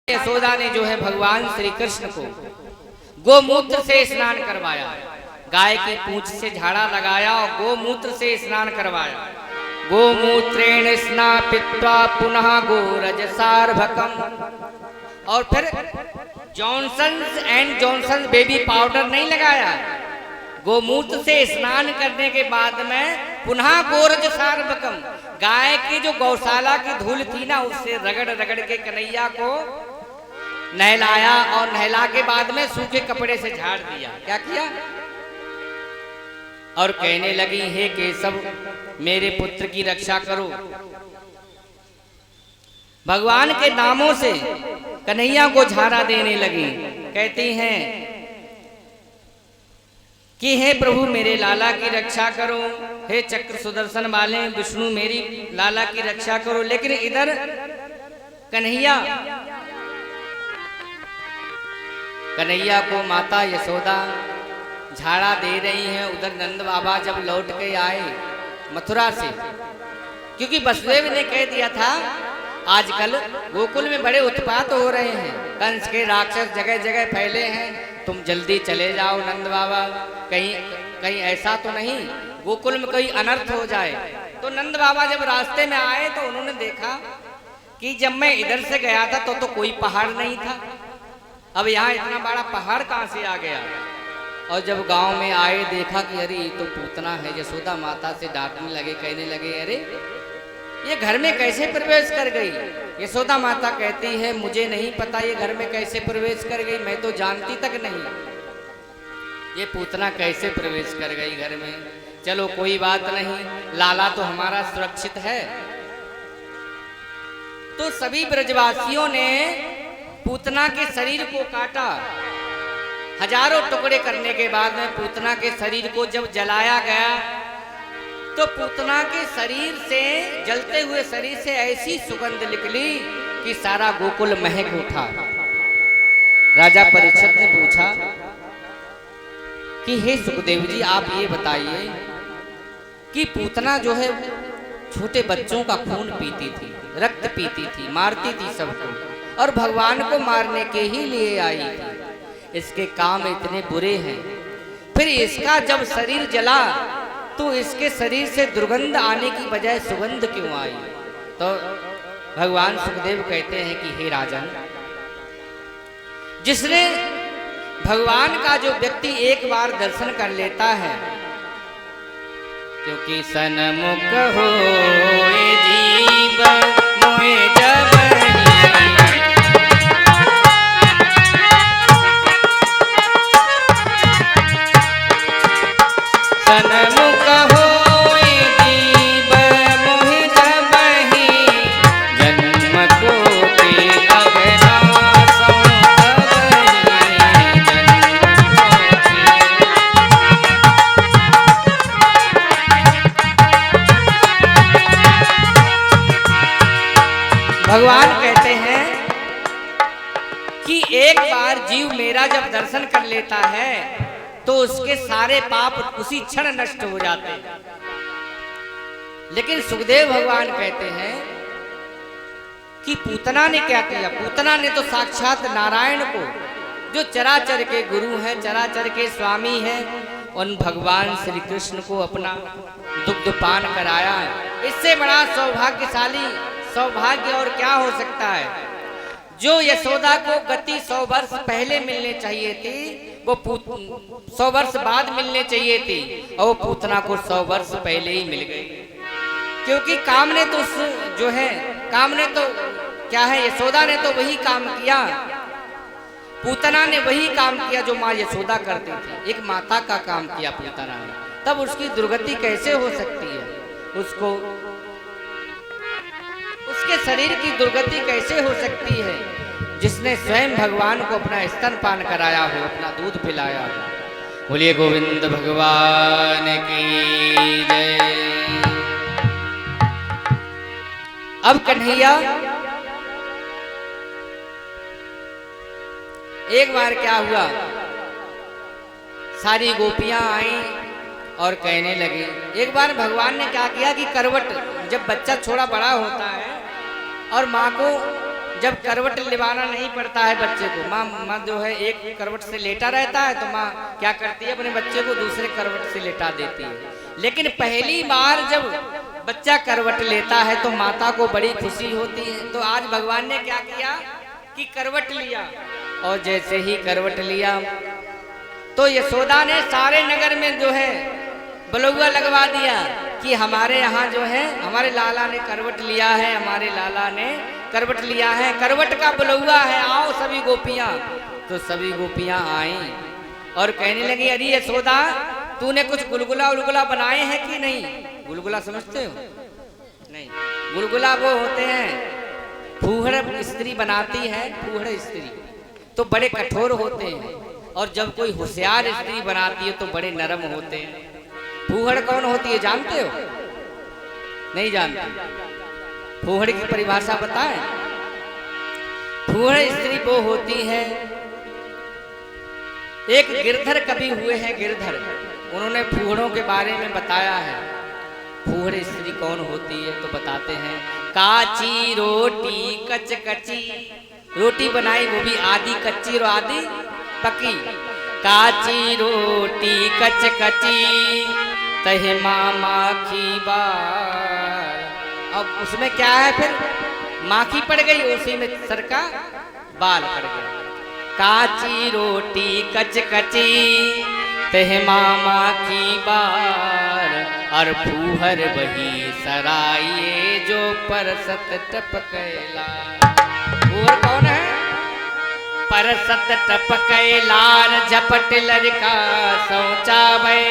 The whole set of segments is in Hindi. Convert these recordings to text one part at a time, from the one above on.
यशोदा ने जो है भगवान श्री कृष्ण को गोमूत्र से स्नान करवाया, गाय की पूंछ से झाड़ा लगाया और गोमूत्र से स्नान करवाया। गोमूत्रेण स्नापित्वा पुनः गोरजसार्भकम। और फिर Johnson's and Johnson's baby powder नहीं लगाया, गोमूत्र से स्नान करने के बाद में पुनः गोरजसार्भकम, गाय की जो गौशाला की धूल थी ना उससे रगड़ रगड़ के कन्हैया को नहलाया और नहला के बाद में सूखे कपड़े से झाड़ दिया। क्या किया? और कहने लगी, हे केशव मेरे पुत्र की रक्षा करो। भगवान के नामों से कन्हैया को झाड़ा देने लगी। कहती हैं कि हे प्रभु मेरे लाला की रक्षा करो, हे चक्र सुदर्शन वाले विष्णु मेरी लाला की रक्षा करो। लेकिन इधर कन्हैया को माता यशोदा झाड़ा दे रही हैं। उधर नंद बाबा जब लौट के आए मथुरा से, क्योंकि वसुदेव ने कह दिया था आजकल गोकुल में बड़े उत्पात हो रहे हैं, कंस के राक्षस जगह जगह फैले हैं, तुम जल्दी चले जाओ नंद बाबा, कहीं ऐसा तो नहीं गोकुल में कोई अनर्थ हो जाए। तो नंद बाबा जब रास्ते में आए तो उन्होंने देखा कि जब मैं इधर से गया था तो कोई पहाड़ नहीं था, अब यहाँ इतना बड़ा पहाड़ कहाँ से आ गया। और जब गांव में आए देखा कि अरे ये तो पूतना है। यशोदा माता से डांटने लगे, कहने लगे अरे ये घर में कैसे प्रवेश कर गई। यशोदा माता कहती है मुझे नहीं पता ये घर में कैसे प्रवेश कर गई, मैं तो जानती तक नहीं ये पूतना कैसे प्रवेश कर गई घर में। चलो कोई बात नहीं, लाला तो हमारा सुरक्षित है। तो सभी ब्रजवासियों ने पूतना के शरीर को काटा। हजारों टुकड़े करने के बाद में पूतना के शरीर को जब जलाया गया तो पूतना के शरीर से, जलते हुए शरीर से ऐसी सुगंध निकली कि सारा गोकुल महक उठा। राजा परीक्षित ने पूछा कि हे सुखदेव जी आप ये बताइए कि पूतना जो है छोटे बच्चों का खून पीती थी, रक्त पीती थी, मारती थी सबको, और भगवान को मारने के ही लिए आई थी। इसके काम इतने बुरे हैं, फिर इसका जब शरीर जला तो इसके शरीर से दुर्गंध आने की बजाय सुगंध क्यों आई। तो भगवान सुखदेव कहते हैं कि हे राजन, जिसने भगवान का जो व्यक्ति एक बार दर्शन कर लेता है, क्योंकि सन्मुख हो जीव मोहे जब सन्मुख हो जीव मोहि जबहि, जन्म कोटि अघनासौ तबहि, भगवान कहते हैं कि एक बार जीव मेरा जब दर्शन कर लेता है तो उसके सारे पाप उसी क्षण नष्ट हो जाते हैं। लेकिन सुखदेव भगवान कहते हैं कि पूतना ने क्या किया। पूतना ने तो साक्षात नारायण को, जो चराचर के गुरु हैं, चराचर के स्वामी हैं, उन भगवान श्री कृष्ण को अपना दुग्धपान कराया। इससे बड़ा सौभाग्यशाली सौभाग्य और क्या हो सकता है। जो यशोदा को गति 100 वर्ष पहले मिलने चाहिए थी वो 100 वर्ष बाद मिलने चाहिए थी, और वो पूतना को 100 वर्ष पहले ही मिल गई। क्योंकि काम ने तो जो है, काम ने तो क्या है, यशोदा ने तो वही काम किया, पूतना ने वही काम किया जो माँ यशोदा करती थी। एक माता का काम किया पूतना ने, तब उसकी दुर्गति कैसे हो सकती है, उसके शरीर की दुर्गति कैसे हो सकती है जिसने स्वयं भगवान को अपना स्तनपान कराया हो, अपना दूध पिलाया हो। बोलिए गोविंद भगवान की जय। अब कन्हैया एक बार क्या हुआ, सारी गोपियां आई और कहने लगे। एक बार भगवान ने क्या किया कि करवट, जब बच्चा थोड़ा बड़ा होता है और माँ को जब करवट लिवाना नहीं पड़ता है बच्चे को, माँ जो है एक करवट से लेटा रहता है तो माँ क्या करती है, अपने बच्चे को दूसरे करवट से लेटा देती है। लेकिन पहली बार जब बच्चा करवट लेता है तो माता को बड़ी खुशी होती है। तो आज भगवान ने क्या किया कि करवट लिया, और जैसे ही करवट लिया तो यशोदा ने सारे नगर में जो है बलौआ लगवा दिया कि हमारे यहाँ जो है हमारे लाला ने करवट लिया है, हमारे लाला ने करवट लिया है, करवट का बलौआ है, आओ सभी गोपियाँ। तो सभी गोपियाँ आई और कहने लगी, अरे यशोदा तूने कुछ गुलगुला उलगुला बनाए हैं कि नहीं? गुलगुला समझते हो? नहीं, गुलगुला वो होते हैं फूहड़ स्त्री बनाती है, फूहड़ स्त्री तो बड़े कठोर होते हैं, और जब कोई होशियार स्त्री बनाती है तो बड़े नरम होते हैं। फूहड़ कौन होती है जानते हो? नहीं जानते? फूहड़ की परिभाषा बताएं। फूहड़ स्त्री वो होती है, एक गिरधर कवि हुए हैं गिरधर, उन्होंने फूहड़ों के बारे में बताया है। फूहड़ स्त्री कौन होती है तो बताते हैं, काची रोटी कच कची, रोटी बनाई वो भी आधी कच्ची और आधी पकी। काची रोटी कच कची तहे माखी बार। अब उसमें क्या है, फिर माखी पड़ गई, उसी में सर का बाल पड़ गया। काची रोटी कच कची तह माखी बार, और फूहर वही सराइए जो परसत टपकैला। फूहर कौन है? परसत टपकैलार झपट लड़का शौचावे,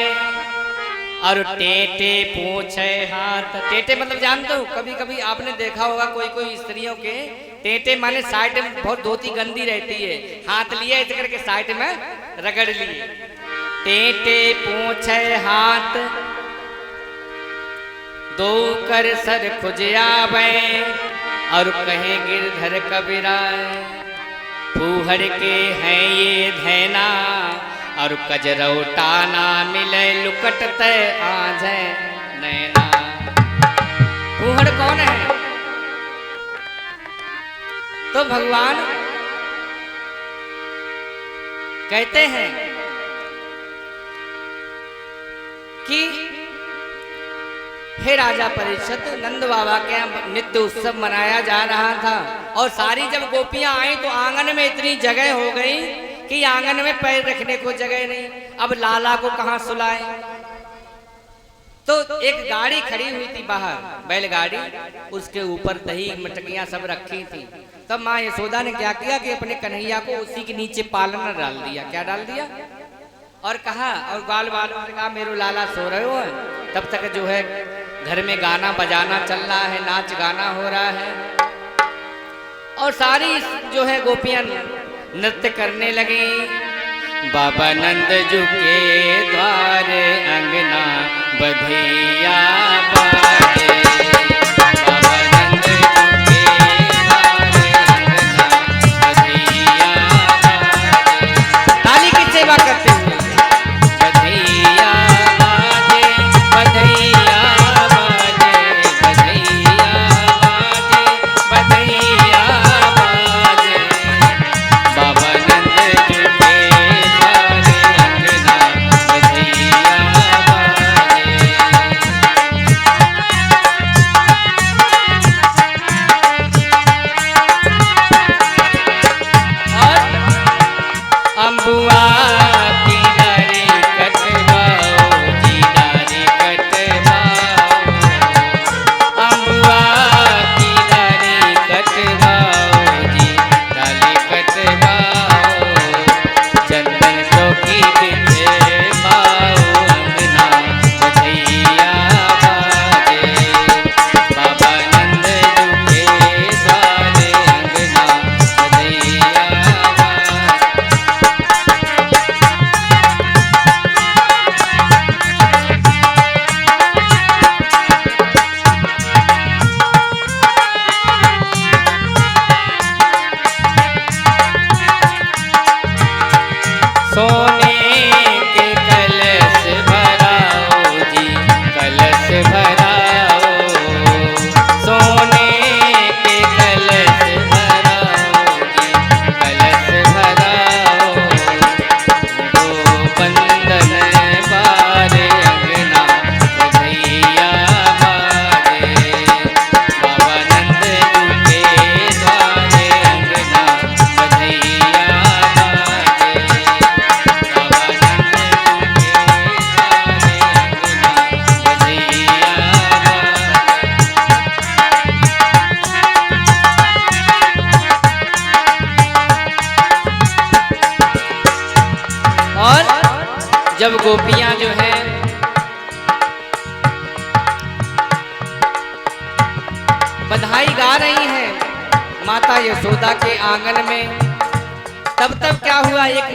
और टेटे पूछे हाथ। टेटे मतलब जानते हो, कभी कभी आपने देखा होगा कोई कोई स्त्रियों के टेटे माने साइड में बहुत धोती गंदी रहती है, हाथ लिए इस करके साइड में रगड़ लिए। टेटे पूछे हाथ दो कर सर खुजावे, और कहे गिरधर कबीराय फूहड़ के हैं ये धैना, और कजरौटा ना मिले लुकट तय आज नैना। फूहड़ कौन है? तो भगवान कहते हैं कि हे राजा परीक्षित, नंद बाबा के यहाँ नित्य उत्सव मनाया जा रहा था, और सारी जब गोपियां आई तो आंगन में इतनी जगह हो गई कि आंगन में पैर रखने को जगह नहीं। अब लाला को कहां सुलाए? तो एक गाड़ी खड़ी हुई थी बाहर, बैलगाड़ी, उसके ऊपर दही मटकियां सब रखी थी। तब माँ यशोदा ने क्या किया कि अपने कन्हैया को उसी के नीचे पालना डाल दिया। क्या डाल दिया? और कहा, और बाल बालों ने कहा मेरे लाला सो रहे हो। तब तक जो है घर में गाना बजाना चल रहा है, नाच गाना हो रहा है, और सारी जो है गोपियां नृत्य करने लगी। बाबा नंद जू के द्वार अंगना बधिया बाजे, बाबा नंद जू के द्वार अंगना बधिया बाजे। ताली की सेवा करते हुए बधिया बाजे, बधिया बाजे, बधिया बाजे, बधिया बाजे। बाबा नंद जू के द्वार अंगना बधिया बाजे। अम्बुआ की डारी कटवाओ जी, डारी कटवाओ। अम्बुआ की डारी कटवाओ जी, डाली कटवाओ। चंदन चौकी बिछवाओ अंगना बधिया बाजे। बाबा नंद जू के द्वार अंगना बधिया बाजे। सोने के कलश भराओ जी, कलश भराओ। सोने के कलश भराओ जब गोपियां जो हैं बधाई गा रही हैं माता यशोदा के आंगन में, तब क्या हुआ, एक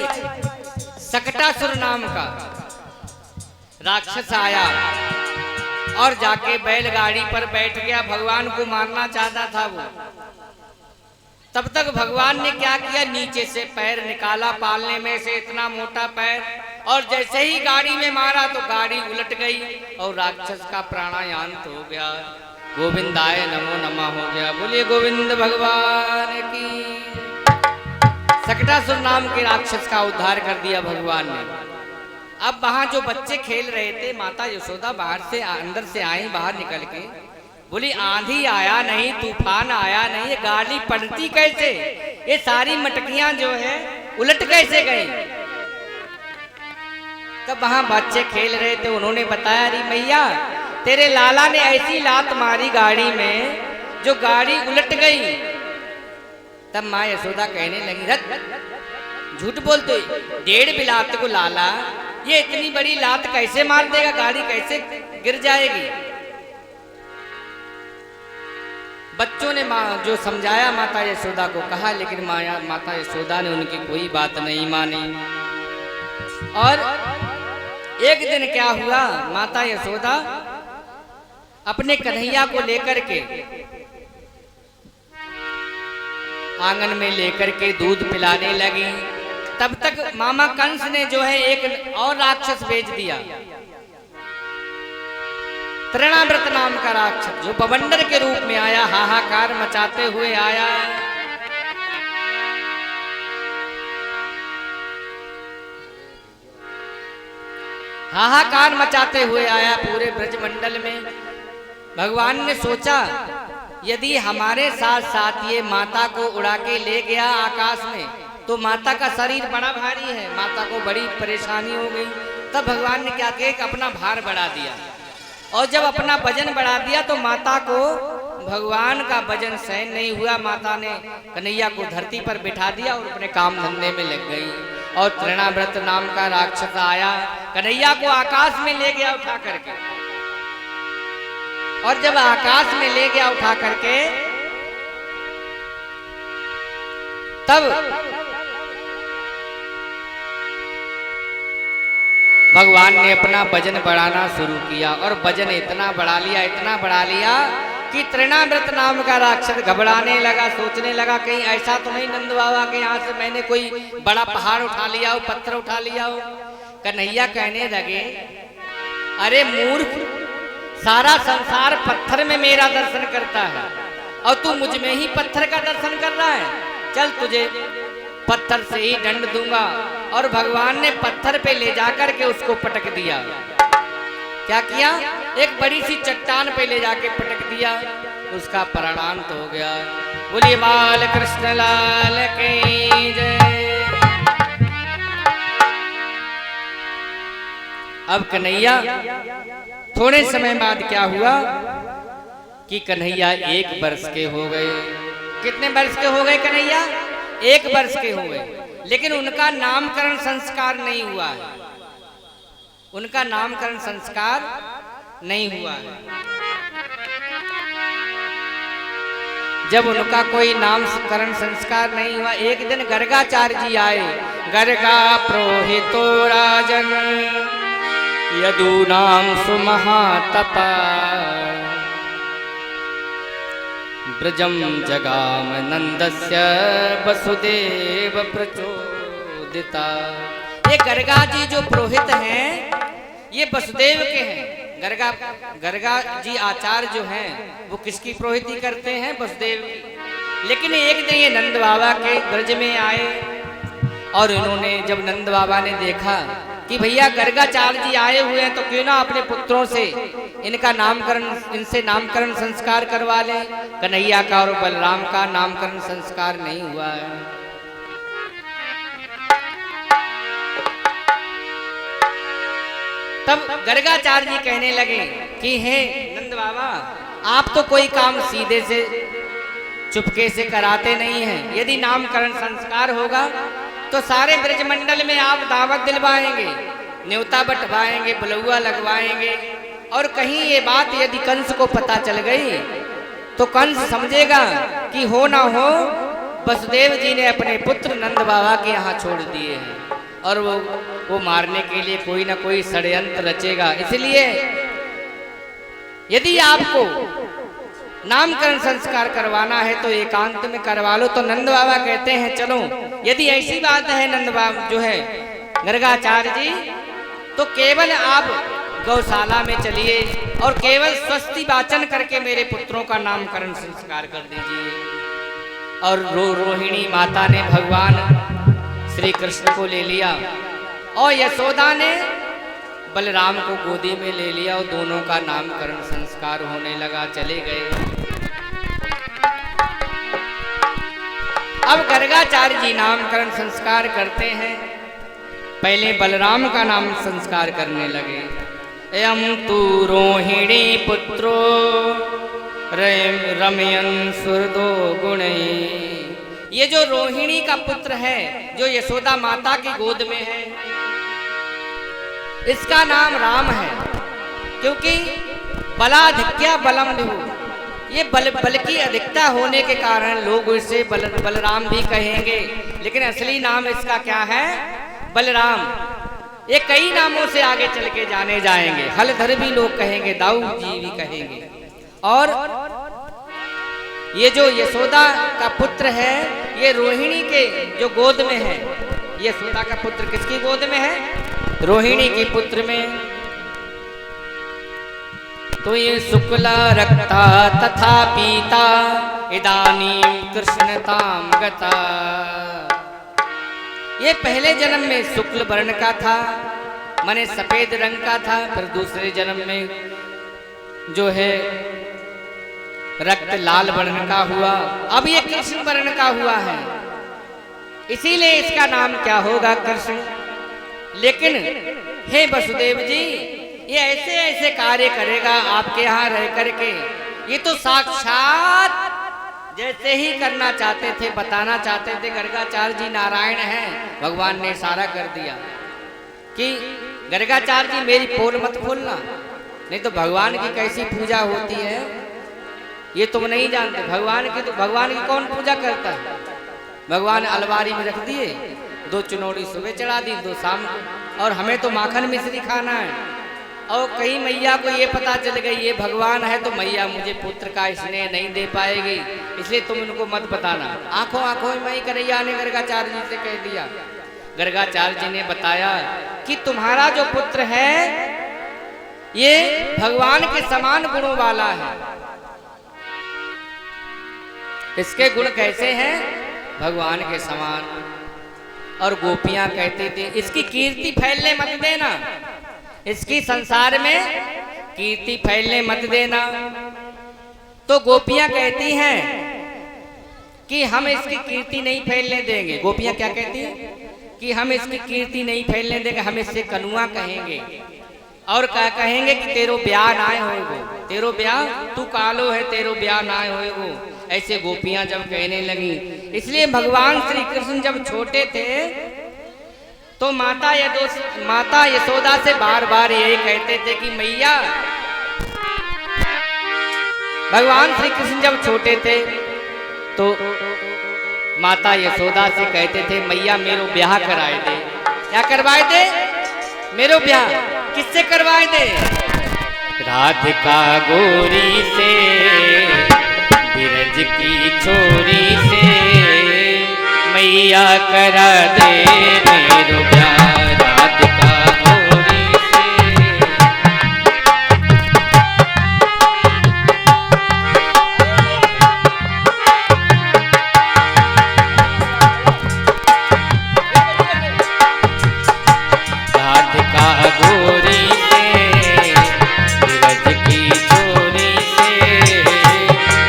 सकटासुर नाम का राक्षस आया और जाके बैलगाड़ी पर बैठ गया। भगवान को मारना चाहता था वो। तब तक भगवान ने क्या किया, नीचे से पैर निकाला, पालने में से इतना मोटा पैर, और जैसे ही गाड़ी में मारा तो गाड़ी उलट गई और राक्षस का प्राणायांत हो गया। गोविंदाय नमो नमः हो गया। बोलिए गोविंद भगवान की। सकटासुर नाम के राक्षस का उद्धार कर दिया भगवान ने। अब वहां जो बच्चे खेल रहे थे, माता यशोदा बाहर से अंदर से आई, बाहर निकल के बोली आंधी आया नहीं, तूफान आया नहीं, ये गाड़ी पलटी कैसे, ये सारी मटकियां जो है उलट कैसे गई। तब वहां बच्चे खेल रहे थे, उन्होंने बताया अरे मैया तेरे लाला ने ऐसी लात मारी गाड़ी में जो गाड़ी उलट गई। तब माँ यशोदा कहने लगी रत झूठ बोलते, 1.5 बिलात को लाला ये इतनी बड़ी लात कैसे मार देगा, गाड़ी कैसे गिर जाएगी। बच्चों ने जो समझाया माता यशोदा को कहा, लेकिन माता यशोदा ने उनकी कोई बात नहीं मानी। और एक दिन क्या हुआ, माता यशोदा अपने कन्हैया को लेकर के आंगन में लेकर के दूध पिलाने लगी। तब तक मामा कंस ने जो है एक और राक्षस भेज दिया, तृणाव्रत नाम का राक्षस, जो बवंडर के रूप में आया, हाहाकार मचाते हुए आया। हाहाकार मचाते हुए आया पूरे ब्रजमंडल में। भगवान ने सोचा यदि हमारे साथ साथ ये माता को उड़ा के ले गया आकाश में तो माता का शरीर बड़ा भारी है, माता को बड़ी परेशानी हो गई। तब भगवान ने क्या किया, अपना भार बढ़ा दिया, और जब अपना वजन बढ़ा दिया तो माता को भगवान का वजन सहन नहीं हुआ। माता ने कन्हैया को धरती पर बिठा दिया और अपने काम धंधे में लग गई। और तृणाव्रत नाम का राक्षस आया, कन्हैया को आकाश में ले गया उठा करके, और जब आकाश में ले गया उठा करके तब भगवान ने अपना वजन बढ़ाना शुरू किया, और वजन इतना बढ़ा लिया कि तृणाव्रत नाम का राक्षस घबराने लगा, सोचने लगा कहीं ऐसा तो नहीं नंद बाबा के यहाँ से मैंने कोई बड़ा पहाड़ उठा लिया हो, पत्थर उठा लिया हो। कन्हैया कहने लगे अरे मूर्ख, सारा संसार पत्थर में मेरा दर्शन करता है और तू मुझ में ही पत्थर का दर्शन कर रहा है, चल तुझे पत्थर से ही दंड दूंगा। और भगवान ने पत्थर पे ले जाकर के उसको पटक दिया। क्या किया, एक बड़ी सी चट्टान पे ले जाके पटक दिया, उसका प्राणांत हो गया। बोलिए बाल कृष्ण लाल की जय। अब कन्हैया थोड़े समय बाद क्या हुआ कि कन्हैया 1 वर्ष के हो गए। कितने वर्ष के हो गए कन्हैया? 1 वर्ष के हो गए, लेकिन उनका नामकरण संस्कार नहीं हुआ है। उनका नामकरण संस्कार नहीं हुआ है। जब उनका कोई नामकरण संस्कार नहीं हुआ, एक दिन गर्गाचार्य जी आए। गर्गा प्रोहितो राजन यदूनाम सुमहातपा ब्रजम जगाम नंदस्य वसुदेव प्रचोदिता। ये गर्गा जी जो पुरोहित हैं ये वसुदेव के हैं। गर्गा जी आचार्य जो हैं वो किसकी पुरोहिती करते हैं? वसुदेव की। लेकिन एक दिन ये नंद बाबा के ब्रज में आए और इन्होंने जब नंद बाबा ने देखा कि भैया गर्गाचार्य जी आए हुए हैं तो क्यों ना अपने पुत्रों से इनसे नामकरण संस्कार करवा लें। कन्हैया का और बलराम का नामकरण संस्कार नहीं हुआ है। तब गर्गाचार्य जी कहने लगे कि हे नंद बाबा, आप तो कोई काम सीधे से चुपके से कराते नहीं हैं। यदि नामकरण संस्कार होगा तो सारे ब्रजमंडल में आप दावत दिलवाएंगे, न्योता बटवाएंगे, बुलौआ लगवाएंगे। और कहीं ये बात यदि कंस को पता चल गई तो कंस समझेगा कि हो ना हो वसुदेव जी ने अपने पुत्र नंद बाबा के यहाँ छोड़ दिए हैं और वो मारने के लिए कोई ना कोई षड्यंत्र रचेगा। इसलिए यदि आपको नामकरण संस्कार करवाना है तो एकांत में करवा लो। तो नंद बाबा कहते हैं चलो, यदि ऐसी बात है नंद बाबा जो है गर्गाचार्य जी, तो केवल आप गौशाला में चलिए और केवल स्वस्ति वाचन करके मेरे पुत्रों का नामकरण संस्कार कर दीजिए। और रोहिणी माता ने भगवान श्री कृष्ण को ले लिया और यशोदा ने बलराम को गोदी में ले लिया और दोनों का नामकरण संस्कार होने लगा। चले गए। अब गर्गाचार्य जी नामकरण संस्कार करते हैं। पहले बलराम का नाम संस्कार करने लगे। एयं तु रोहिणी पुत्रो रमयन सुरदो गुणै। ये जो रोहिणी का पुत्र है जो यशोदा माता की गोद में है, इसका नाम राम है, क्योंकि बलाधिक्या बलम लिहु। ये बल की अधिकता होने के कारण लोग इसे बलराम भी कहेंगे, लेकिन असली नाम इसका क्या है? बलराम। ये कई नामों से आगे चल के जाने जाएंगे। हलधर भी लोग कहेंगे, दाऊ जी भी कहेंगे। और ये जो यशोदा का पुत्र है, ये रोहिणी के जो गोद में है, यशोदा का पुत्र किसकी गोद में है? रोहिणी के पुत्र में। तो ये शुक्ला रक्ता तथा पीता इदानीं कृष्णताम गता। ये पहले जन्म में शुक्ल वर्ण का था, माने सफेद रंग का था। फिर दूसरे जन्म में जो है रक्त लाल वर्ण का हुआ। अब ये कृष्ण वर्ण का हुआ है, इसीलिए इसका नाम क्या होगा? कृष्ण। लेकिन हे वसुदेव जी, ये ऐसे ऐसे कार्य करेगा आपके यहाँ रह करके। ये तो साक्षात जैसे ही करना चाहते थे, बताना चाहते थे गर्गाचार्य जी नारायण हैं, भगवान ने इशारा कर दिया कि गर्गाचार्य जी मेरी पोल मत खोलना, नहीं तो भगवान की कैसी पूजा होती है ये तुम नहीं जानते। भगवान की कौन पूजा करता है? भगवान अलमारी में रख दिए, 2 चुनौड़ी सुबह चढ़ा दी, 2 शाम को। और हमें तो माखन मिश्री खाना है। और कहीं मैया को ये पता चल गई ये भगवान है, तो मैया मुझे पुत्र का स्नेह नहीं दे पाएगी, इसलिए तुम उनको मत बताना। आंखों आंखों में ही कन्हैया ने गर्गाचार्य जी से कह दिया। गर्गाचार्य जी ने बताया कि तुम्हारा जो पुत्र है ये भगवान के समान गुणों वाला है। इसके गुण कैसे हैं? भगवान के समान। और गोपियां कहती थी इसकी कीर्ति फैलने मत देना, इसकी संसार में कीर्ति फैलने मत देना। तो गोपियां कहती हैं कि हम इसकी कीर्ति नहीं फैलने देंगे। गोपियां क्या कहती हैं? कि हम इसकी कीर्ति नहीं फैलने देंगे, हम इससे कनुआ कहेंगे। और क्या कहेंगे? कि तेरो ब्याह ना होएगो, तेरो ब्याह तू कालो है, तेरो ब्याह ना होएगो। ऐसे गोपियां जब कहने लगी। इसलिए भगवान श्री कृष्ण जब छोटे थे तो माता यशोदा से बार बार यही कहते थे कि मैया, भगवान श्री कृष्ण जब छोटे थे तो माता यशोदा से कहते थे मैया मेरो ब्याह कराए दे। क्या करवाए दे? मेरो ब्याह। किससे करवाए दे? राधिका गोरी से, बिरज की छोरी से, मैया करा दे मेरो ब्याह राधिका गोरी से। राधिका गोरी से, बिरज की छोरी से,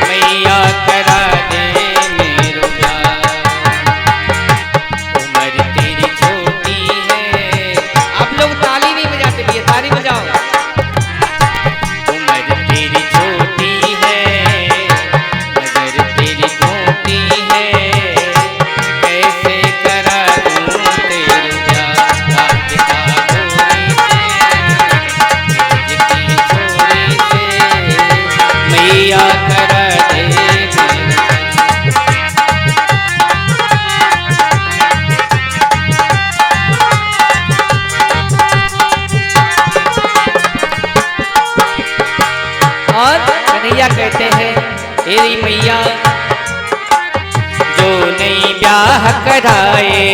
मैया करा दे मेरो ब्याह। उम्र तेरी छोटी है कहते हैं तेरी मैया, जो नहीं ब्याह कराए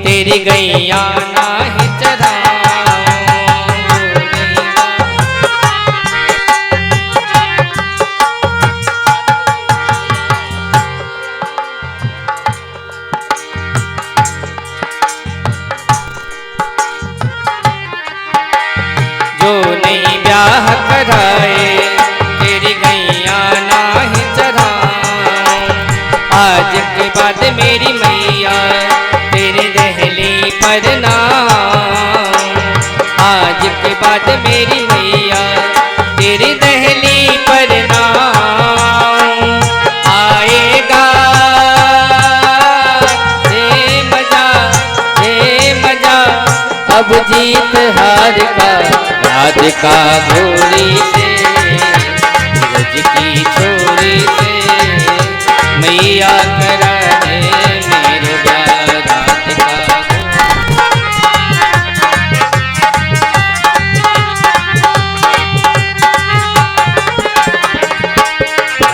तेरी गैया नाही चराऊं। जो नहीं ब्याह कराए तेरी गैया नाही चराऊं। आज के बाद मेरी मैया तेरे दहली पर ना आऊं। आज के बाद मेरी मैया तेरी दहली पर ना आऊं। आएगा ये मजा अब जीत हार का, राधिका गोरी से ब्रज की छोरी से मैया करा दे मेरे प्यार।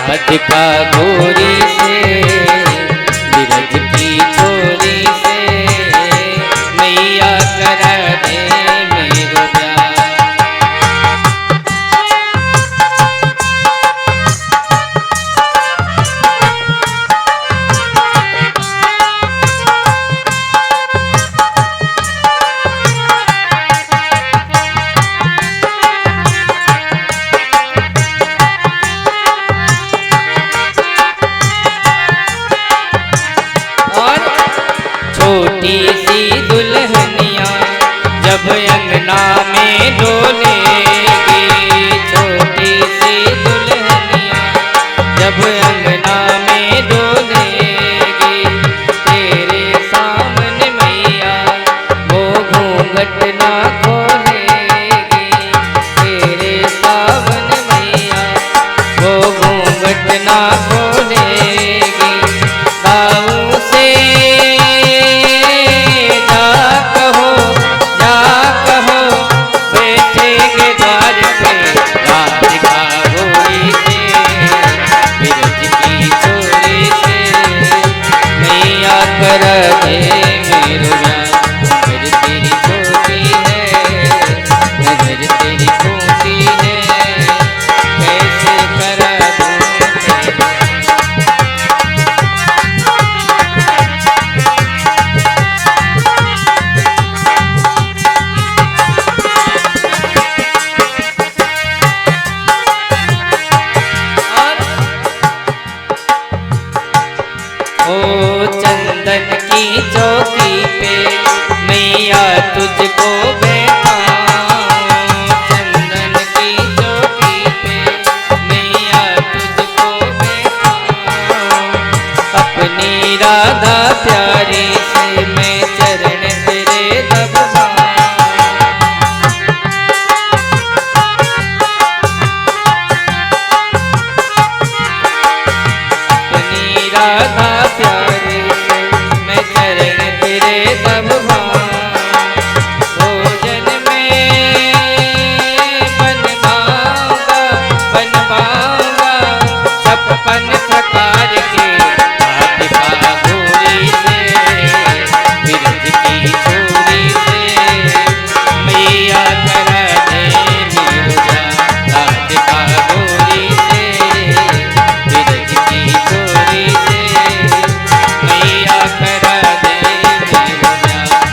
राधिका गोरी से ब्रज की छोरी से मैया करा दे मेरे प्यार। छोटी सी दुल्हनिया जब अंगना में डोलेगी, छोटी सी दुल्हनिया जब अंगना में डोलेगी, तेरे सामने मैया वो घूंघट ना खोलेगी। तेरे सामने मैया वो घूंघट ना खोलेगी। दाऊ से चंदन की चौकी पे मैया तुझको बैठाऊं। चंदन की चौकी पे मैया तुझको बैठाऊं। अपनी राधा प्यारी से मैं चरण तेरे दबाऊं। अपनी राधा प्यारी मैं चरण तेरे दबाऊं। भोजन में बनवाऊंगा 56 प्रकार के, राधिका गोरी से ब्रज की छोरी से मैया करा दे मेरे प्यार। राधिका गोरी से ब्रज की छोरी से मैया करा दे मेरे प्यार।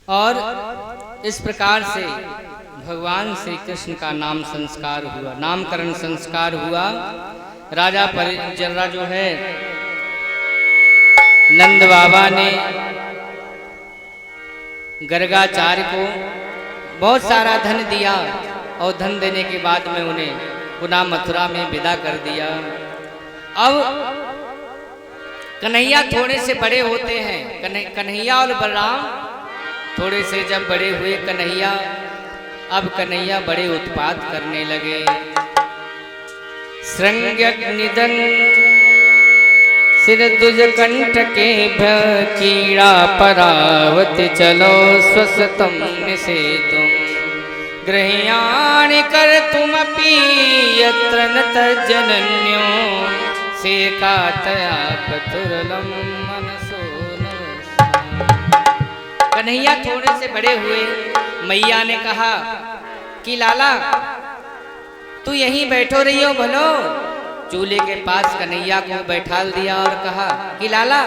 और इस प्रकार से भगवान श्री कृष्ण का नाम संस्कार हुआ, नामकरण संस्कार हुआ। राजा परिजर्रा जो है नंद बाबा ने गर्गाचार्य को बहुत सारा धन दिया और धन देने के बाद में उन्हें पुनः मथुरा में विदा कर दिया। अब कन्हैया थोड़े से बड़े होते हैं, कन्हैया और बलराम थोड़े से जब बड़े हुए कन्हैया, अब कन्हैया बड़े उत्पात करने लगे। श्रृंगनिधन सिर दुज कंठ के कीड़ा परावत चलो स्वसतम निषेधुम गृह्याण कर तुम यत्र न तज्जनन्यो से कातया पतुरलम मनसो कन्हैया थोड़े से बड़े हुए। मैया ने कहा कि लाला तू यहीं बैठो रही हो भलो। चूल्हे के पास कन्हैया को बैठाल दिया और कहा कि लाला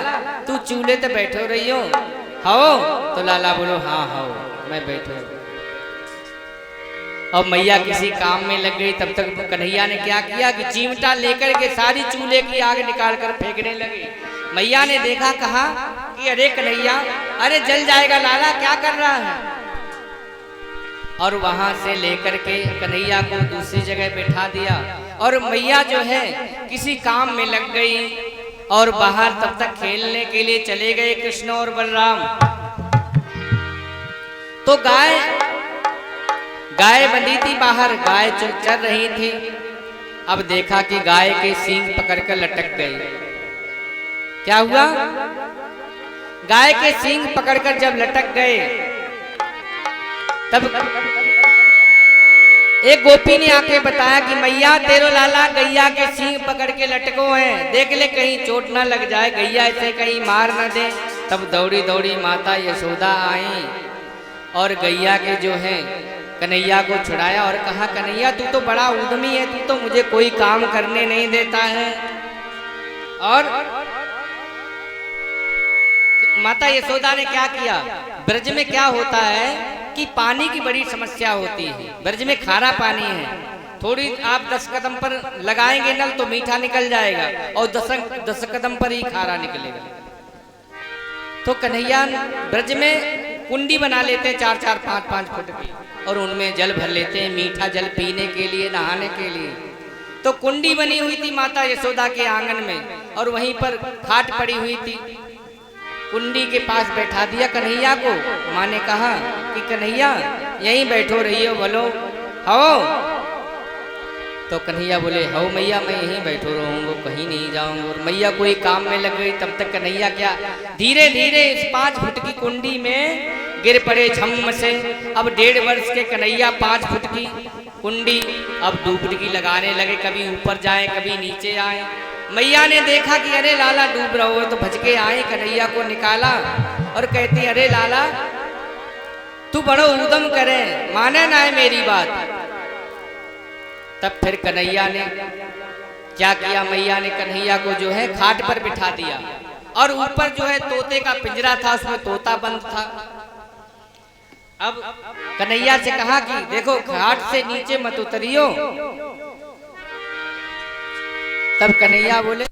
तू चूल्हे पे बैठो रही हो। तो लाला बोलो हाँ मैं बैठो। और मैया किसी काम में लग गई। तब तक कन्हैया ने क्या किया कि चिमटा लेकर के सारी चूल्हे की आग निकाल कर फेंकने लगे। मैया ने देखा, कहा कि अरे कन्हैया, अरे जल जाएगा लाला, क्या कर रहा है। और वहां से लेकर के कन्हैया को दूसरी जगह बैठा दिया और मैया जो है किसी काम में लग गई और बाहर तब तक खेलने के लिए चले गए कृष्ण और बलराम। तो गाय बंधी थी बाहर, गाय चर रही थी। अब देखा कि गाय के सींग पकड़कर लटक गए। क्या हुआ? गाय के सींग पकड़कर जब लटक गए तब एक गोपी ने आके बताया कि मैया तेरो लाला गैया के सींग पकड़ के लटको हैं, देख ले कहीं चोट ना लग जाए, गैया ऐसे कहीं मार ना दे। तब दौड़ी दौड़ी माता यशोदा आई और गैया के जो है कन्हैया को छुड़ाया और कहा कन्हैया तू तो बड़ा उद्यमी है, तू तो मुझे कोई काम करने नहीं देता है। और माता यशोदा ने क्या किया, ब्रज में क्या होता है कि पानी की बड़ी समस्या होती है। ब्रज में खारा पानी है, थोड़ी आप 10 कदम पर लगाएंगे नल तो मीठा निकल जाएगा और 10 कदम पर ही खारा निकलेगा। तो कन्हैया ब्रज में कुंडी बना लेते हैं 4-4, 5-5 फुट की और उनमें जल भर लेते हैं, मीठा जल पीने के लिए, नहाने के लिए। तो कुंडी बनी हुई थी माता यशोदा के आंगन में और वहीं पर खाट पड़ी हुई थी। कुंडी के पास बैठा दिया कन्हैया को। माँ ने कहा कि कन्हैया यहीं बैठो रही हो बोलो। तो कन्हैया बोले मैया मैं यहीं बैठो रहूंगा, कहीं नहीं जाऊंगा। और मैया कोई काम में लग गई। तब तक कन्हैया क्या धीरे धीरे इस 5 फुट की कुंडी में गिर पड़े झम से। अब 1.5 वर्ष के कन्हैया 5 फुट की कुंडी अब डुबकी लगाने लगे, कभी ऊपर जाए कभी नीचे आए। मैया ने देखा कि अरे लाला डूब रहा हो तो भज के आई, कन्हैया को निकाला और कहती अरे लाला तू बड़ो उदम करे, माने ना है मेरी बात। तब फिर कन्हैया ने क्या किया, मैया ने कन्हैया को जो है खाट पर बिठा दिया और ऊपर जो है तोते का पिंजरा था, उसमें तोता बंद था। अब कन्हैया से कहा कि देखो खाट से नीचे मत उतरियो। तब कन्हैया बोले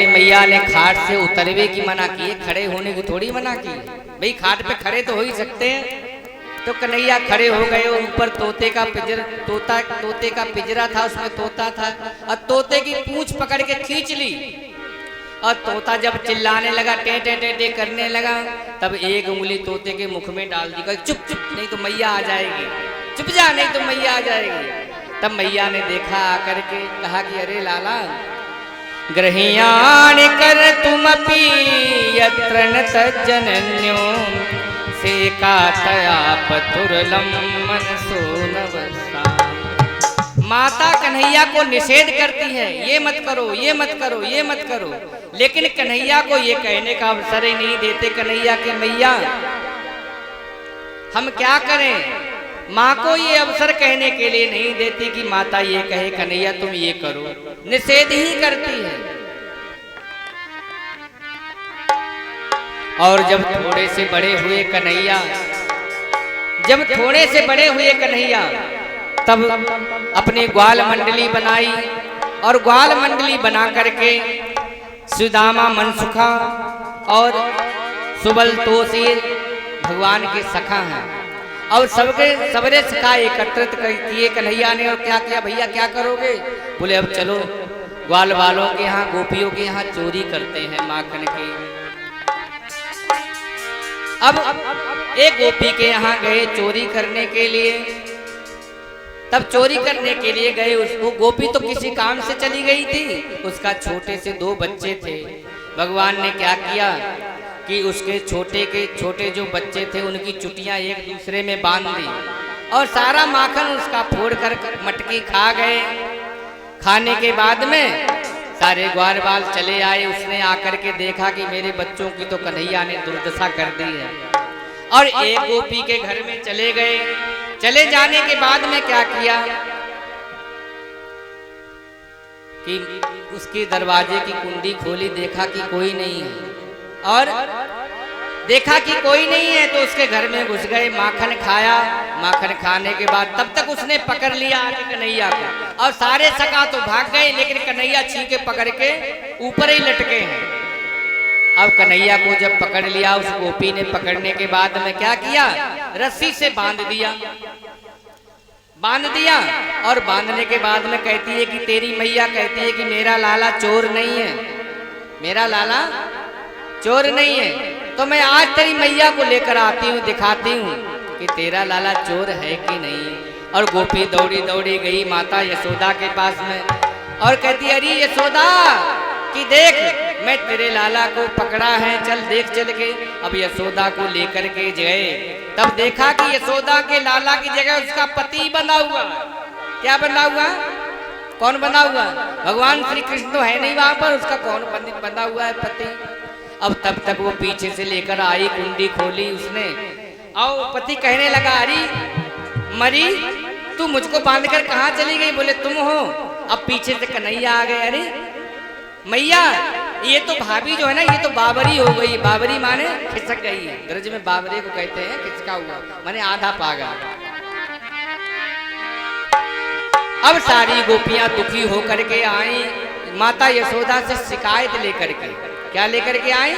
मैया ने खाट से उतरवे की मना की, खड़े होने की थोड़ी मना की। भाई खाट पे खड़े तो हो ही सकते हैं। तो कन्हैया खड़े हो गए। ऊपर तोते का पिंजरा था, उसमें तोता था और तोते की पूंछ पकड़ के खींच ली और तोता जब चिल्लाने लगा, टे टे टे टे करने लगा, तब एक उंगली तोते के मुख में डाल दी, कहा चुप चुप नहीं तो मैया आ जाएगी, चुप जा नहीं तो मैया आ जाएगी। तब मैया ने देखा आकर के, कहा कि अरे लाला गृह्याण कर तुम यत्र न तज्जनन्यो से कातया पतुरलम मनसो नवसा। माता कन्हैया को निषेध करती है, ये मत करो, ये मत करो, ये मत करो, लेकिन कन्हैया को ये कहने का अवसर ही नहीं देते। कन्हैया के मैया हम क्या करें, माँ को ये अवसर कहने के लिए नहीं देती कि माता ये कहे कन्हैया तुम ये करो, निषेध ही करती है। और जब थोड़े से बड़े हुए कन्हैया, तब अपनी ग्वाल मंडली बनाई और ग्वाल मंडली बना करके सुदामा, मनसुखा और सुबल तोसीर भगवान के सखा हैं और सबरे सखा एकत्रित किए कन्हैया ने। और क्या किया भैया, क्या करोगे? बोले अब चलो ग्वाल वालों के यहाँ, गोपियों के यहाँ चोरी करते हैं माखन की। अब एक गोपी के यहाँ गए चोरी करने के लिए। तब चोरी करने के लिए गए, उसको गोपी तो किसी काम से चली गई थी, उसका छोटे से 2 बच्चे थे। भगवान ने क्या किया कि उसके छोटे जो बच्चे थे उनकी चुटियां एक दूसरे में बांध दी और सारा माखन उसका फोड़ कर मटकी खा गए। खाने के बाद में सारे ग्वाल वाल चले आए। उसने आकर के देखा कि मेरे बच्चों की तो कन्हैया ने दुर्दशा कर दी है और एक गोपी के घर में चले गए। चले जाने के बाद में क्या किया कि उसके दरवाजे की कुंडी खोली, देखा कि कोई नहीं है और देखा कि कोई नहीं है तो उसके घर में घुस गए, माखन खाया। माखन खाने के बाद तब तक उसने पकड़ लिया आके कन्हैया को और सारे सखा तो भाग गए, लेकिन कन्हैया छीके पकड़ के ऊपर ही लटके हैं। अब कन्हैया को जब पकड़ लिया, उस गोपी ने पकड़ने के बाद में क्या किया, रस्सी से बांध दिया और बांधने के बाद में कहती है कि तेरी मैया कहती है कि मेरा लाला चोर नहीं है, मेरा लाला चोर नहीं है, तो मैं आज तेरी मैया को लेकर आती हूँ, दिखाती हूँ कि तेरा लाला चोर है कि नहीं। और गोपी दौड़ी दौड़ी गई माता यशोदा के पास में और कहती अरे यशोदा कि देख मैं तेरे लाला को पकड़ा है, चल देख चल के। अब यशोदा को लेकर के गए, तब देखा कि यशोदा के लाला की जगह उसका पति बना हुआ। क्या बना हुआ? कौन बना हुआ? भगवान श्री कृष्ण तो है नहीं वहां पर, उसका कौन बना हुआ है? पति। अब तब तक वो पीछे से लेकर आई, कुंडी खोली उसने और पति कहने लगा अरे मरी तू मुझको बांधकर कहाँ चली गई? बोले तुम हो। अब पीछे से कन्हैया आ गए, अरे मैया ये तो भाभी जो है ना, ये तो बाबरी हो गई। बाबरी माने खिसक गई है, ब्रज में बाबरे को कहते हैं, खिसका हुआ माने आधा पागल। अब सारी गोपियां दुखी होकर के आई माता यशोदा से शिकायत लेकर के। क्या लेकर के आई?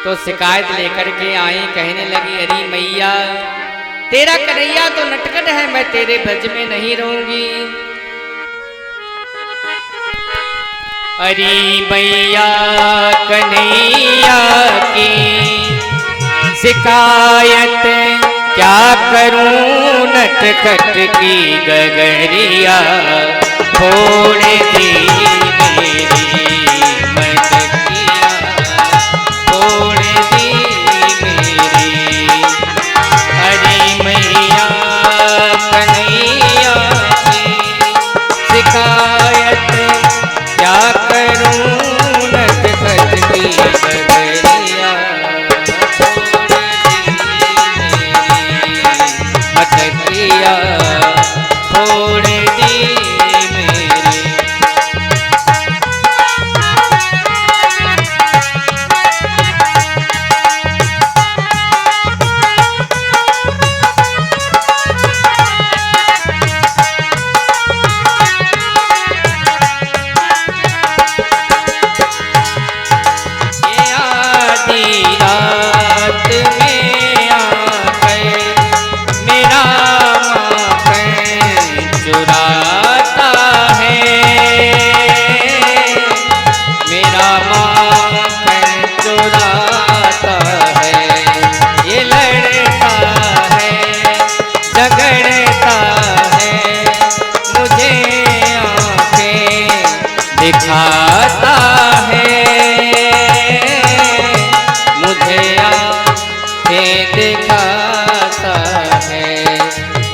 तो शिकायत लेकर के आई, कहने लगी अरे मैया तेरा कन्हैया तो नटखट है, मैं तेरे ब्रज में नहीं रहूंगी। अरे मैया कन्हैया की शिकायत क्या करूं, नटखट की गगरिया फोड़ दी मेरी मटकिया, फोड़ दी मेरी। अरे मैया कन्हैया की शिकायत क्या करूं, नटखट की गगरिया फोड़ दी मेरी मटकिया, फोड़ दी मेरी। दिखाता है मुझे आँखें दिखाता है,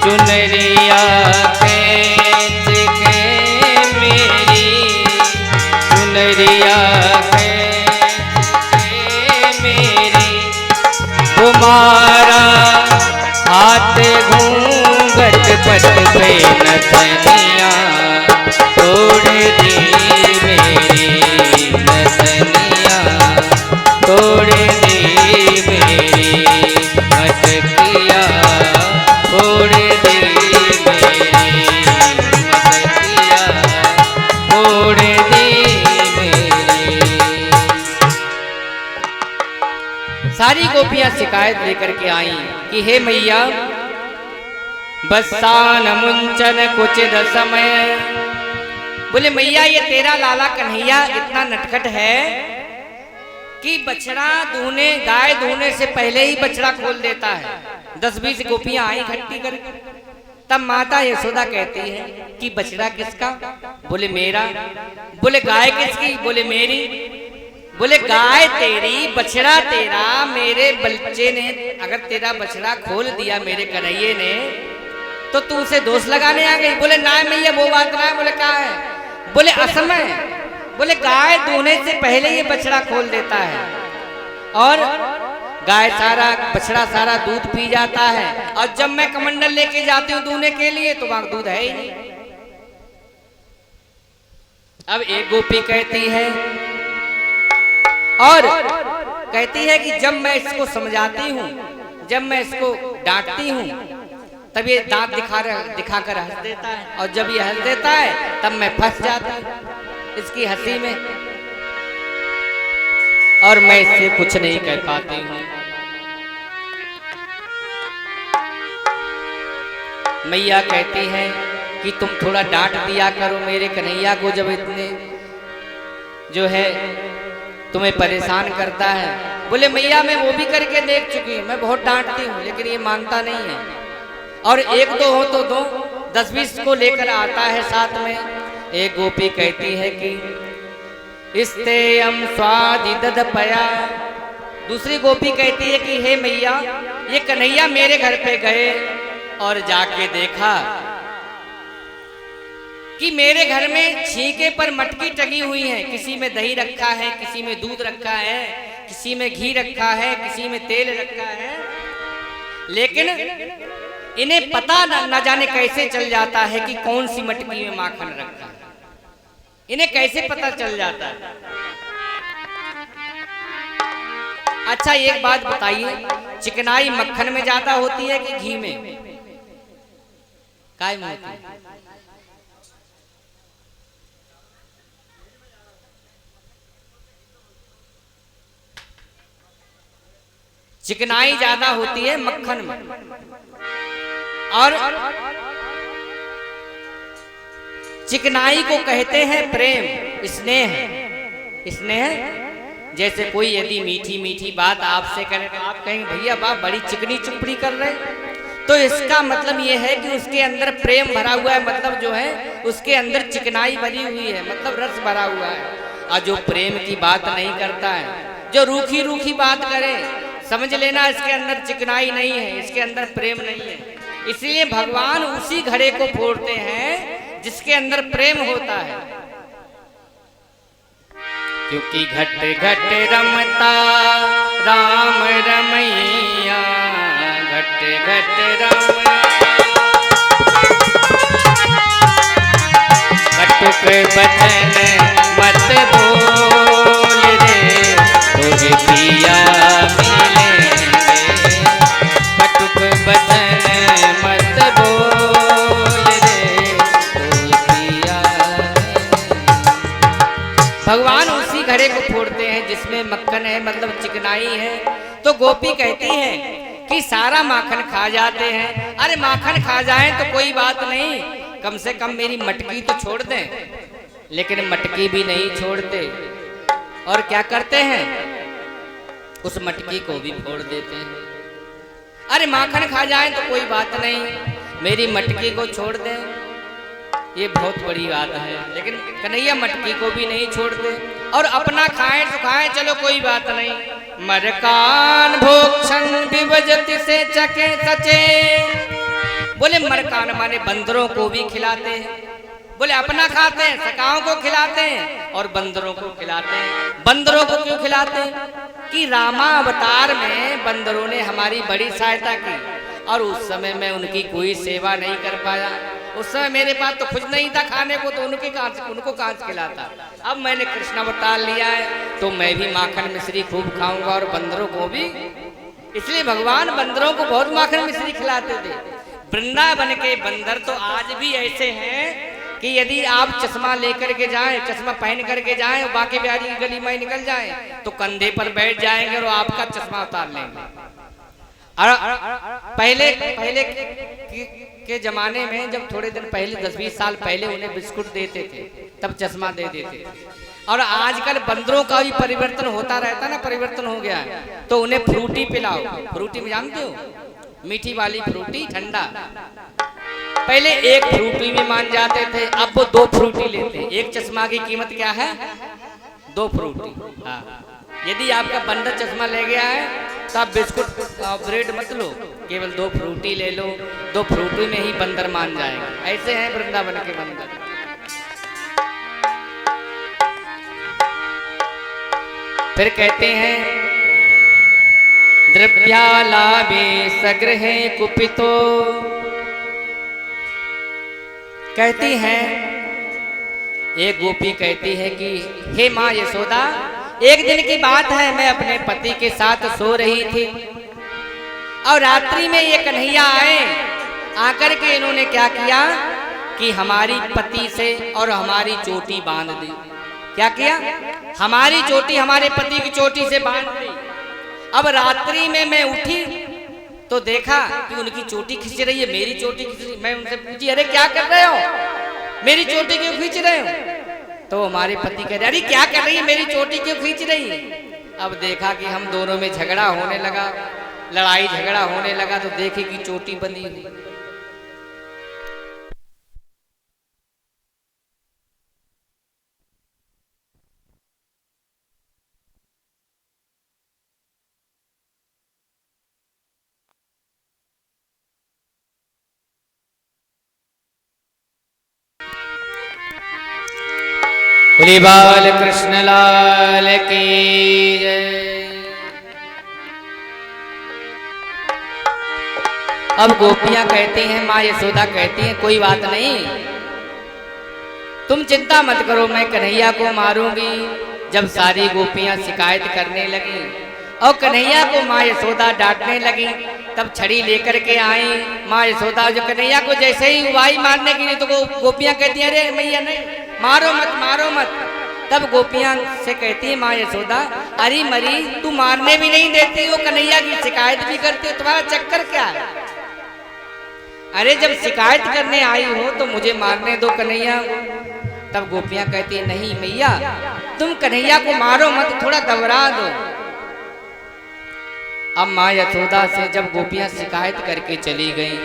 चुनरिया खींच के मेरी, चुनरिया खींच के मेरी, तुम्हारा पट पे नथनिया तोड़ दी मेरी नथनिया तोड़ दी मेरी मटकिया तोड़ दी मेरी मटकिया तोड़ दी मेरी। सारी गोपियां शिकायत लेकर के आई कि हे मैया बसान मुंचन कुछ समय। बोले मैया ये तेरा लाला कन्हैया इतना नटखट है कि बछड़ा दूने गाय दूने से पहले ही बछड़ा खोल देता है। 10-20 गोपियां आई इकट्ठी कर। तब माता यशोदा कहती है कि बछड़ा किसका? बोले मेरा। बोले गाय किसकी? बोले मेरी। बोले गाय तेरी बछड़ा तेरा। मेरे बच्चे ने अगर तेरा बछड़ा खोल दिया मेरे कन्हैये ने तो तू उसे दोष लगाने आ गई। बोले ना मैया वो बात ना है। बोले क्या है? बोले असमय। बोले गाय दूने से पहले ये बछड़ा खोल देता है और गाय सारा बछड़ा सारा दूध पी जाता है और जब मैं कमंडल लेके जाती हूँ दूने के लिए तो वहां दूध है ही नहीं। अब एक गोपी कहती है और कहती है कि जब मैं इसको समझाती हूँ जब मैं इसको डांटती हूँ तब ये दांत दिखाकर हंस देता है और जब ये हंस देता है तब मैं फंस जाता हूँ इसकी हंसी में और मैं इससे कुछ नहीं कह पाती हूँ। मैया कहती है कि तुम थोड़ा डांट दिया करो मेरे कन्हैया को जब इतने जो है तुम्हें परेशान करता है। बोले मैया मैं वो भी करके देख चुकी हूँ। मैं बहुत डांटती हूँ लेकिन ये मानता नहीं है और एक दो हो तो दो 10-20 को लेकर आता है साथ में। एक गोपी कहती है कि इस्तेयम स्वादिदद पया। दूसरी गोपी कहती है कि हे मैया ये कन्हैया मेरे घर पे गए और जाके देखा कि मेरे घर में छींके पर मटकी टंगी हुई है। किसी में दही रखा है किसी में दूध रखा है किसी में घी रखा है किसी में तेल रखा है लेकिन इन्हें पता न जाने कैसे चल जाता है कि कौन सी मटकी में माखन रखा है। इन्हें कैसे पता चल जाता है? अच्छा एक बात बताइए चिकनाई मक्खन में ज्यादा होती है कि घी में? काय में होती है? चिकनाई ज्यादा होती है मक्खन में और चिकनाई को कहते हैं प्रेम स्नेह। स्नेह जैसे कोई यदि मीठी मीठी बात आपसे करे तो आप कहेंगे भैया बाप बड़ी चिकनी चुपड़ी कर रहे, तो इसका मतलब ये है कि उसके अंदर प्रेम भरा हुआ है, मतलब जो है उसके अंदर चिकनाई भरी हुई है, मतलब रस भरा हुआ है। और जो प्रेम की बात नहीं करता है, जो रूखी रूखी बात करे, समझ लेना इसके अंदर चिकनाई नहीं है, इसके अंदर प्रेम नहीं है। इसलिए भगवान उसी घड़े को फोड़ते हैं जिसके अंदर प्रेम होता है। क्योंकि घट घट रमता राम रमैया, घट घट रम कटुक बचन मत बोल रे, तुझे पिया मिलेंगे। कटुक बचन मत बोल रे, तुझे पिया। भगवान उसी घड़े को फोड़ते हैं जिसमें मक्खन है, मतलब चिकनाई है। तो गोपी कहती है कि सारा माखन खा जाते हैं। अरे माखन खा जाएं तो कोई बात नहीं, कम से कम मेरी मटकी तो छोड़ दें। लेकिन मटकी भी नहीं छोड़ते, और क्या करते हैं, उस मटकी को भी फोड़ देते हैं। अरे माखन खा जाएं तो कोई बात नहीं, मेरी मटकी को छोड़ दें, ये बहुत बड़ी बात है। लेकिन कन्हैया मटकी को भी नहीं छोड़ते, और अपना खाएं तो खाएं, चलो कोई बात नहीं। मरकान भोक्षण विभजति से चके सचे। बोले मरकान माने बंदरों को भी खिलाते हैं। बोले अपना खाते हैं, सकाओं को खिलाते हैं और बंदरों को खिलाते हैं। बंदरों को क्यों खिलाते हैं? कि रामावतार में बंदरों ने हमारी बड़ी सहायता की, और उस समय मैं उनकी कोई सेवा नहीं कर पाया। उस समय मेरे पास तो कुछ नहीं था खाने को, तो उनको कहाँ से खिलाता। अब मैंने कृष्ण अवतार लिया है तो मैं भी माखन मिश्री खूब खाऊंगा और बंदरों को भी। इसलिए भगवान बंदरों को बहुत माखन मिश्री खिलाते थे। वृंदावन के बंदर तो आज भी ऐसे हैं कि यदि आप चश्मा लेकर के जाएं, चश्मा पहन करके जाएं और बाकी बिहारी की गली में निकल जाएं तो कंधे पर बैठ जाएंगे और आपका चश्मा उतार लेंगे। पहले के जमाने में जब थोड़े दिन पहले 10-20 साल पहले उन्हें बिस्कुट देते थे तब चश्मा दे देते थे। और आजकल बंदरों का भी परिवर्तन होता रहता ना, परिवर्तन हो गया है तो उन्हें फ्रूटी पिलाओ। फ्रूटी में जानते हो, मीठी वाली फ्रूटी ठंडा। पहले एक फ्रूटी में मान जाते थे, अब वो 2 फ्रूटी लेते हैं। एक चश्मा की कीमत क्या है? 2 फ्रूटी। हाँ, यदि आपका बंदर चश्मा ले गया है तो आप बिस्कुट ब्रेड मत लो, केवल 2 फ्रूटी ले लो। 2 फ्रूटी में ही बंदर मान जाएगा। ऐसे हैं वृंदावन के बंदर। फिर कहते हैं द्रव्यालाभे सग्रहे कुपितो। कहती है एक गोपी कहती है कि हे माँ यशोदा, एक दिन की बात है, मैं अपने पति के साथ सो रही थी और रात्रि में ये कन्हैया आए। आकर के इन्होंने क्या किया कि हमारी पति से और हमारी चोटी बांध दी। क्या किया? हमारी चोटी हमारे पति की चोटी से बांध दी। अब रात्रि में मैं उठी तो देखा कि उनकी चोटी खींच रही है, मेरी चोटी खींच रही। मैं उनसे पूछी, अरे क्या कर रहे हो, मेरी चोटी क्यों खींच रहे हो? तो हमारे पति कह रहे, अरे क्या कर रही है, मेरी चोटी क्यों खींच रही है? अब देखा कि हम दोनों में झगड़ा होने लगा, लड़ाई झगड़ा होने लगा, तो देखे कि चोटी बंधी हुई। बोले बाल कृष्ण लाल की जय। अब गोपियां कहती हैं, माँ यशोदा कहती हैं, कोई बात नहीं, तुम चिंता मत करो, मैं कन्हैया को मारूंगी। जब सारी गोपियां शिकायत करने लगी और कन्हैया को माँ यशोदा डांटने लगी, तब छड़ी लेकर के आई माँ यशोदा। जो कन्हैया को जैसे ही उबाई मारने की तो गोपियां कहती हैं, अरे मैया नहीं, मारो मत, मारो मत। तब गोपियां से कहती है माँ यशोदा, अरे मरी, तू मारने भी नहीं देती हो, कन्हैया की शिकायत भी करती हो, तुम्हारा चक्कर क्या है? अरे जब शिकायत करने आई हो तो मुझे मारने दो कन्हैया। तब गोपियां कहती है, नहीं मैया, तुम कन्हैया को मारो मत, थोड़ा दबरा दो। अब माँ यशोदा से जब गोपियां शिकायत करके चली गई,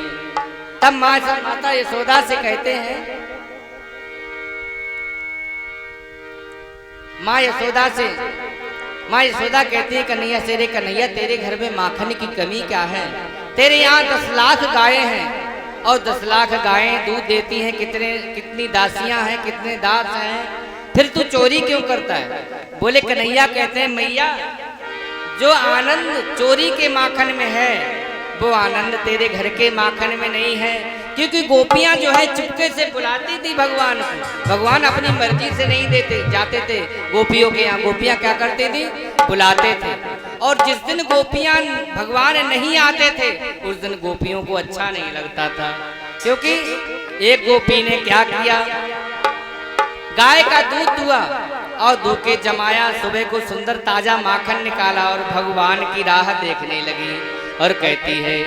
तब माता यशोदा से कहते हैं, माँ यशोदा कहती है कन्हैया से, रे कन्हैया, तेरे घर में माखन की कमी क्या है? तेरे यहाँ 10 लाख गायें हैं और 10 लाख गायें दूध देती हैं, कितनी दासियां हैं, कितने दास हैं, फिर तू चोरी क्यों करता है? बोले कन्हैया कहते हैं, मैया, जो आनंद चोरी के माखन में है वो आनंद तेरे घर के माखन में नहीं है। क्योंकि गोपियां जो है चुपके से बुलाती थी भगवान को, भगवान अपनी मर्जी से नहीं जाते थे गोपियों के यहाँ। गोपियां क्या करती थी? बुलाते थे। और जिस दिन गोपियां भगवान नहीं आते थे उस दिन गोपियों को अच्छा नहीं लगता था। क्योंकि एक गोपी ने क्या किया, गाय का दूध दुआ और दूध के जमाया, सुबह को सुंदर ताजा माखन निकाला और भगवान की राह देखने लगी और कहती है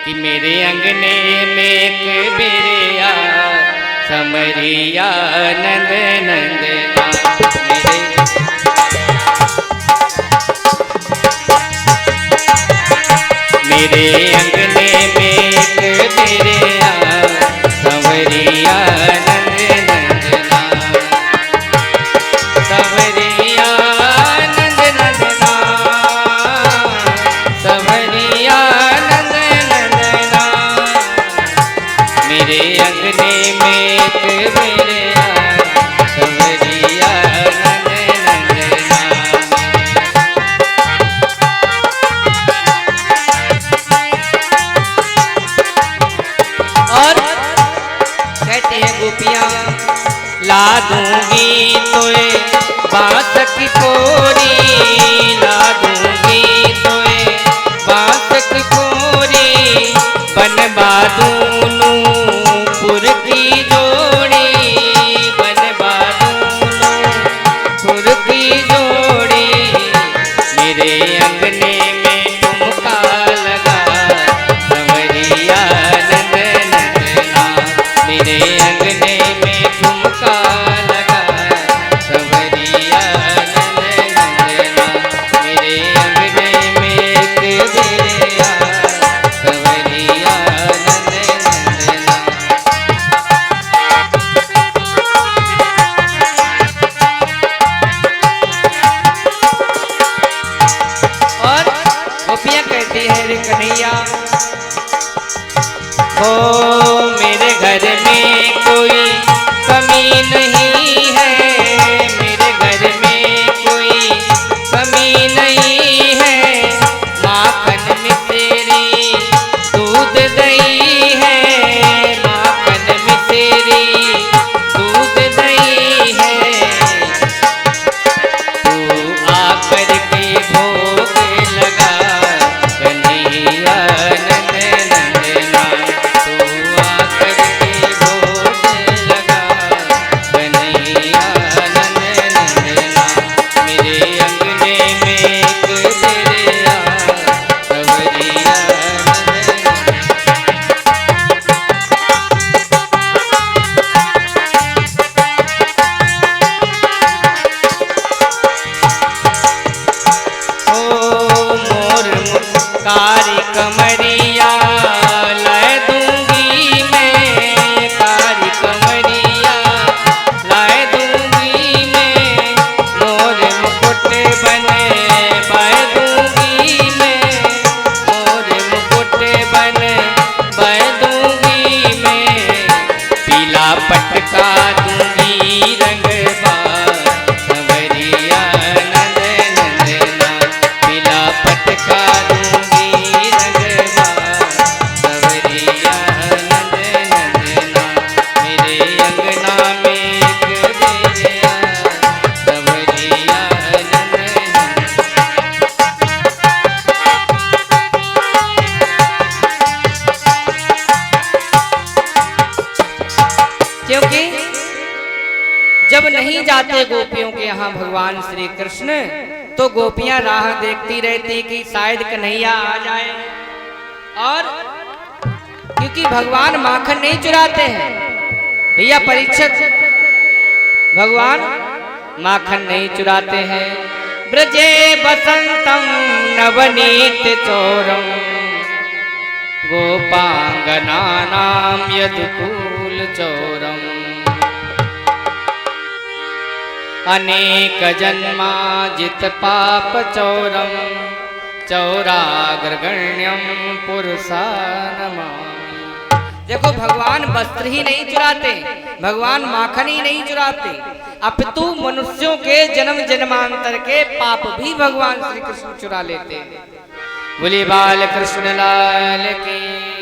कि मेरे अंगने में एक बेरिया समरिया नंद नंदना, मेरे अंगने में एक बेरिया समरिया नंद नंदना, समरिया नंद नंदना, समरिया नंद नंदना, मेरे अंगने में एक बेरिया समरिया नंद नंदना। कन्हैया हो मेरे घर में कोई कमी नहीं है, मेरे घर में कोई कमी नहीं है, माखन में तेरी दूध दही है, माखन में तेरी दूध दही है, तू आकर के भोग लगा कन्हैया नंद नंदना, तू आकर के भोग लगा कन्हैया नंद नंदना, मेरे अंगने में एक तेरे सवरिया कारी कमरिया लाए दूंगी मैं, कारी कमरिया लाए दूंगी मैं, मोर मुकुट बने बाय दूंगी मैं, मोर मुकुट बने बाय दूंगी मैं, पीला पटका दूंगी रंगबा सवरिया नंद नंदना, पीला पटका क्योंकि जब नहीं जाते गोपियों के यहाँ भगवान श्री कृष्ण तो गोपियां राह देखती रहती कि शायद कन्हैया आ जाए, और क्योंकि भगवान माखन नहीं चुराते हैं भैया परीक्षित, भगवान माखन नहीं चुराते हैं। ब्रजे बसंतम नवनीत चोरम गोपांगनानाम यदुकूल चोरम, अनेक जन्माजित पाप चौरम चौराग्रगण्यम पुरुषा नमामि। देखो भगवान वस्त्र ही नहीं चुराते, भगवान माखन ही नहीं चुराते, अपितु मनुष्यों के जन्म जन्मांतर के पाप भी भगवान श्री कृष्ण चुरा लेते हैं। बोले बाल कृष्ण लाल की।